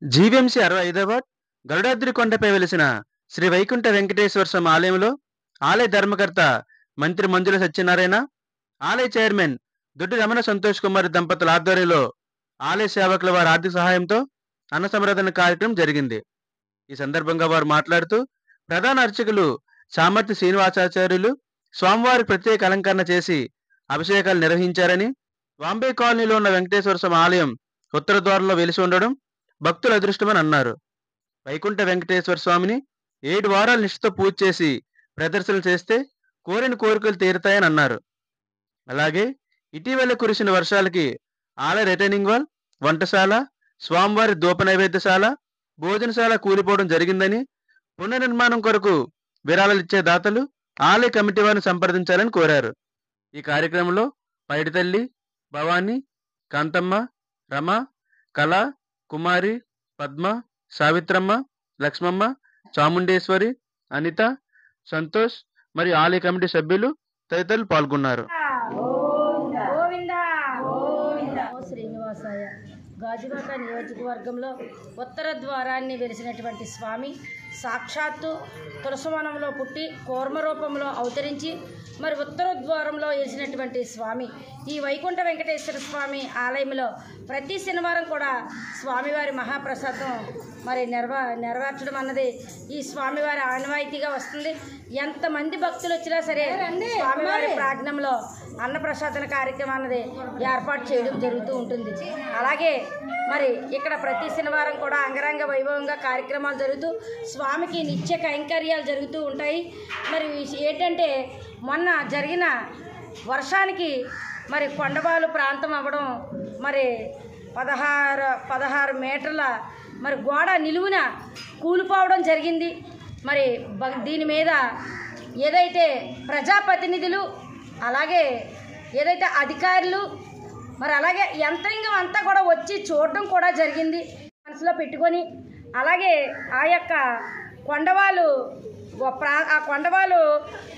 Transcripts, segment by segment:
GVMC 65వ Garudadri కొండపై వెలిసిన శ్రీ వైకుంఠ వెంకటేశ్వర స్వామి ఆలయంలో ఆలయ ధర్మకర్త మంత్రి మంజుల సత్యనారాయణ, ఆలయ చైర్మన్ దొడ్డి రమణ సంతోష్ కుమార్ దంపతుల ఆధ్వర్యంలో ఆలయ సేవకుల వారి ఆర్థిక సహాయంతో అన్న సంరక్షణ కార్యక్రమం జరిగింది. ఈ సందర్భంగా వారు మాట్లాడుతూ ప్రధాన అర్చకులు సామర్థ్య శ్రీనివాసాచార్యులు స్వామివారి ప్రత్యేక అలంకరణ చేసి అభిషేకాలు నిర్వహించారని, వాంబే కాలనీలో ఉన్న వెంకటేశ్వర స్వామి ఆలయం ఉత్తర ద్వారంలో వెలిసి ఉండడం భక్తుల అదృష్టమని అన్నారు. వైకుంఠ వెంకటేశ్వర స్వామిని 7 వారాల నిష్ఠతో పూజ చేసి ప్రదర్శనలు చేస్తే కోరిన కోరికలు తీరుతాయని అన్నారు. అలాగే ఇటీవల కురిసిన వర్షాలకి ఆలయ రిటైనింగ్ వాల్, వంటశాల, స్వామివారి ధూప నైవేద్యశాల, భోజనశాల కూలిపోవడం జరిగిందని, పునర్నిర్మాణం కొరకు విరాళాలు ఇచ్చే దాతలు ఆలయ కమిటీ వారిని సంప్రదించాలని కోరారు. ఈ కార్యక్రమంలో పైడితల్లి, భవానీ, కాంతమ్మ, రమ, కళ, కుమారి, పద్మ, సావిత్రమ్మ, లక్ష్మమ్మ, చాముండేశ్వరి, అనిత, సంతోష్ మరియు ఆలయ కమిటీ సభ్యులు తదితరులు పాల్గొన్నారు. శ్రీనివాసాయ గాజువాక నియోజకవర్గంలో ఉత్తర ద్వారాన్ని వెలిసినటువంటి స్వామి సాక్షాత్తు తులసవనంలో పుట్టి కూర్మ రూపంలో అవతరించి మరి ఉత్తర ద్వారంలో వెలిసినటువంటి స్వామి ఈ వైకుంఠ వెంకటేశ్వర స్వామి ఆలయంలో ప్రతి శనివారం కూడా స్వామివారి మహాప్రసాదం మరి నెరవేర్చడం అన్నది ఈ స్వామివారి ఆనవాయితీగా వస్తుంది. ఎంతమంది భక్తులు వచ్చినా సరే స్వామివారి ప్రాజ్ఞంలో అన్నప్రసాదన కార్యక్రమం అన్నది ఏర్పాటు చేయడం జరుగుతూ ఉంటుంది. అలాగే మరి ఇక్కడ ప్రతి శనివారం కూడా అంగరంగ వైభవంగా కార్యక్రమాలు జరుగుతూ స్వామికి నిత్య కైంకర్యాలు జరుగుతూ ఉంటాయి. మరి ఏంటంటే మొన్న జరిగిన వర్షానికి మరి కొండవాలు ప్రాంతం అవ్వడం మరి 16 మీటర్ల మరి గోడ నిలువున కూలిపోవడం జరిగింది. మరి దీని మీద ఏదైతే ప్రజాప్రతినిధులు అలాగే ఏదైతే అధికారులు మరి అలాగే యంత్రాంగం అంతా కూడా వచ్చి చూడడం కూడా జరిగింది మనసులో పెట్టుకొని. అలాగే ఆ యొక్క కొండవాలు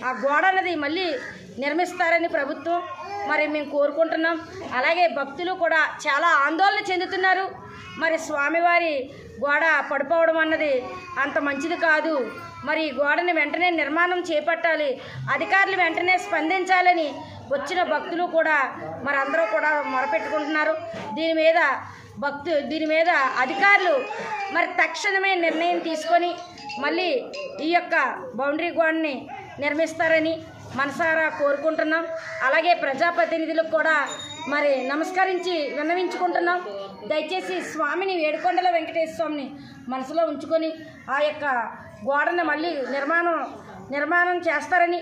ఆ గోడ అనేది మళ్ళీ నిర్మిస్తారని ప్రభుత్వం మరి మేము కోరుకుంటున్నాం. అలాగే భక్తులు కూడా చాలా ఆందోళన చెందుతున్నారు. మరి స్వామివారి గోడ పడిపోవడం అన్నది అంత మంచిది కాదు. మరి ఈ గోడని వెంటనే నిర్మాణం చేపట్టాలి, అధికారులు వెంటనే స్పందించాలని వచ్చిన భక్తులు కూడా మరి అందరూ కూడా మొరపెట్టుకుంటున్నారు. దీని మీద అధికారులు మరి తక్షణమే నిర్ణయం తీసుకొని మళ్ళీ ఈ యొక్క బౌండరీ గోడని నిర్మిస్తారని మనసారా కోరుకుంటున్నాం. అలాగే ప్రజాప్రతినిధులకు కూడా మరి నమస్కరించి విన్నవించుకుంటున్నాం. దయచేసి స్వామిని ఏడుకొండల వెంకటేశ్వర స్వామిని మనసులో ఉంచుకొని ఆ యొక్క గోడను మళ్ళీ నిర్మాణం చేస్తారని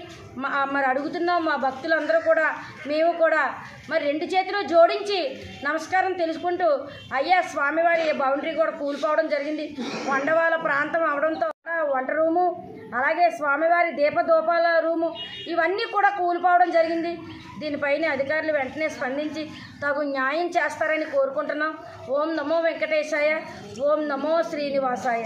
మరి అడుగుతున్నాం. మా భక్తులందరూ కూడా మేము కూడా మరి 2 చేతులు జోడించి నమస్కారం తెలుసుకుంటూ అయ్యా స్వామివారి బౌండరీ కూడా కూలిపోవడం జరిగింది. కొండవాల ప్రాంతం అవడంతో వంట రూము అలాగే స్వామివారి దీపదూపాల రూము ఇవన్నీ కూడా కూలిపోవడం జరిగింది. దీనిపైన అధికారులు వెంటనే స్పందించి తగు న్యాయం చేస్తారని కోరుకుంటున్నాం. ఓం నమో వెంకటేశాయ, ఓం నమో శ్రీనివాసాయ.